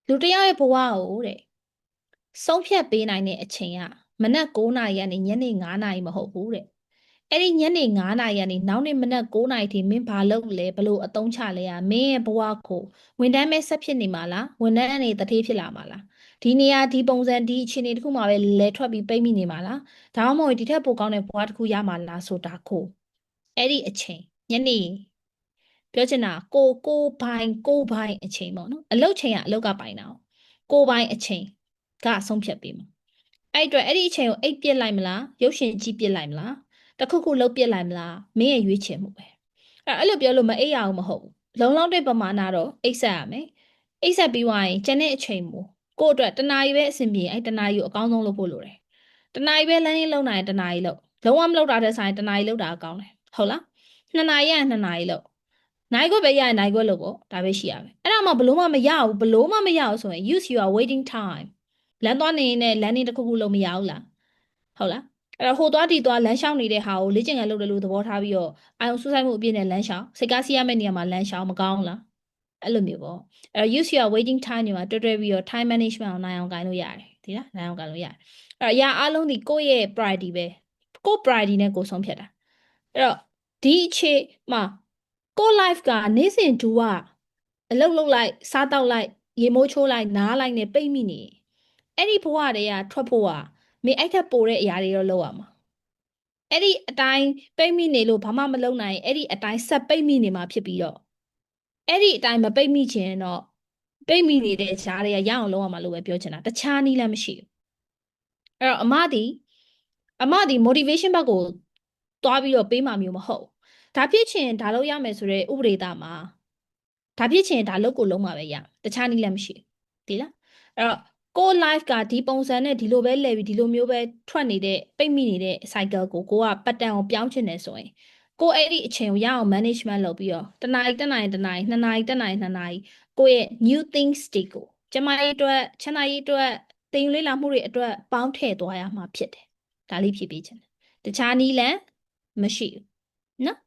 လူတစ်ယောက်ရဲ့ဘဝကိုတဲ့ဆုံးဖြတ်ပေးနိုင်တဲ့အချိန်ကမနက်9နာရီကနေညနေ9နာရီမဟုတ်ဘူးတဲ့အဲ့ဒီညနေ9နာရီကနေနောက်နေ့မနက်9နာရီထိမင်းဘာလုပ်လဲဘလို့အသုံးချလဲမင်းရဲ့ဘဝကိုဝန်ထမ်းပဲဆက်ဖြစ်နေမှာလားဝန်ထမ်းအနေတထေးဖြစ်လာမှာလားဒီနေရာဒီပုံစံဒီအခြေအနေတစ်ခုမှာပဲလဲထွက်ပြီးပိတ်မိနေမှာလားဒါမှမဟုတ်ဒီထက်ပိုကောင်းတဲ့ဘဝတစ်ခုရမှာလားဆိုတာကိုအဲ့ဒီအချိန်ညနေပြောချင်တာကိုပိုင်အချိန်ပေါ့နော်အလုတ်ချိန်ကအလုတ်ကပိုင်တာကိုပိုင်အချိန်ကဆုံးဖြတ်ပေးမှာအဲ့အတွက်အဲ့ဒီအချိန်ကိုအိတ်ပြစ်လိုက်မလားရုပ်ရှင်ကြည့်ပြစ်လိုက်မလားတခုခုလုပ်ပြစ်လိုက်မလားမင်းရဲ့ရွေးချယ်မှုပဲအဲ့လိုပြောလို့မအိပ်ရအောင်မဟုတ်ဘူးလုံလောက်တဲ့ပမာဏတော့အိပ်ဆက်ရမယ်အိပ်ဆက်ပြီးသွားရင်ကျန်တဲ့အချိန်ကိုအတွက်တနာရီပဲအဆင်ပြေအဲ့တနာရီကိုအကောင်းဆုံးလုပ်ဖို့လိုတယ်တနာရီပဲလမ်းရင်းလုံနိုင်တနာရီလုပ်လုံးဝမလုပ်တာတဲ့ဆိုင်တနာရီလုပ်တာအကောင်းတယ်ဟုတ်လား2 နာရီရရင်2 နာရီလုပ်နိုင်ခွက်ပဲရရင်နိုင်ခွက်လုပ်ပေါ့ဒါပဲရှိရမယ်အဲ့ဒါမှဘလို့မှမရဘူးဘလို့မှမရဘူးဆိုရင် use your waiting time လမ်းသွားနေရင်လည်းလမ်းနေတစ်ခုခုလုံးမရဘူးလားဟုတ်လားအဲ့တော့ဟိုသွားဒီသွားလမ်းလျှောက်နေတဲ့ဟာကိုလေ့ကျင့်ခန်းလုပ်တယ်လို့သဘောထားပြီးတော့အာယုံစူးစိုက်မှုအပြည့်နဲ့လမ်းလျှောက်စိတ်ကားစီးရမယ့်နေရာမှာလမ်းလျှောက်မကောင်းလားအဲ့လိုမျိုးပေါ့အဲ့တော့ use your waiting time တွေမှာတွဲပြီးတော့ time management အောင်နိုင်အောင်ကိုင်လို့ရတယ်ဒီလားနိုင်အောင်ကိုင်လို့ရတယ်အဲ့တော့အရာအားလုံးဒီကိုယ့်ရဲ့ priority ပဲကိုယ့် priority နဲ့ကိုယ်ဆုံးဖြတ်တာအဲ့တော့ဒီအခြေမှာကိုယ့် life ကနေ့စဉ်ဒူကအလုပ်လုပ်လိုက်စားတောက်လိုက်ရေမိုးချိုးလိုက်နားလိုက်နဲ့ပိတ်မိနေအဲ့ဒီဘဝတည်းကထွက်ဖို့ကမင်းအဲ့ထက်ပိုတဲ့အရာတွေတော့လုပ်ရမှာအဲ့ဒီအတိုင်းပိတ်မိနေလို့ဘာမှမလုပ်နိုင်အဲ့ဒီအတိုင်းဆက်ပိတ်မိနေမှာဖြစ်ပြီးတော့အဲ့ဒီအတိုင်းမပိတ်မိချင်တော့ပိတ်မိနေတဲ့ဈားတွေကရအောင်လုပ်ရမှာလို့ပဲပြောချင်တာတခြားနည်းလည်းမရှိဘူးအဲ့တော့အမဒီ motivation ဘက်ကိုသွားပြီးတော့ပေးမှာမျိုးမဟုတ်ဒါဖြစ်ချင်ဒါလုပ်ရမယ်ဆိုတဲ့ဥပဒေသားမှာဒါဖြစ်ချင်ဒါလုပ်ကိုလုံးမှာပဲရတခြားနည်းလည်းမရှိဘူးဒီလားအဲ့တော့ကို life ကဒီပုံစံနဲ့ဒီလိုပဲလဲပြီးဒီလိုမျိုးပဲထွက်နေတဲ့ပိတ်မိနေတဲ့ cycle ကိုကပတ်တန်ကိုပြောင်းချင်တယ်ဆိုရင်ကိုအဲ့ဒီအချိန်ကိုရအောင် management လုပ်ပြီးတော့တနာရီ2 နာရီ2 နာရီ2 နာရီကိုယ့်ရဲ့ new things တွေကိုကျမရဲ့အတွက်ချမ်းသာရေးအတွက်တင်ယူလေ့လာမှုတွေအတွက်ပေါင်းထည့်သွားရမှာဖြစ်တယ်ဒါလေးဖြည့်ပေးချင်တယ်တခြားနည်းလမ်းမရှိဘူးနော်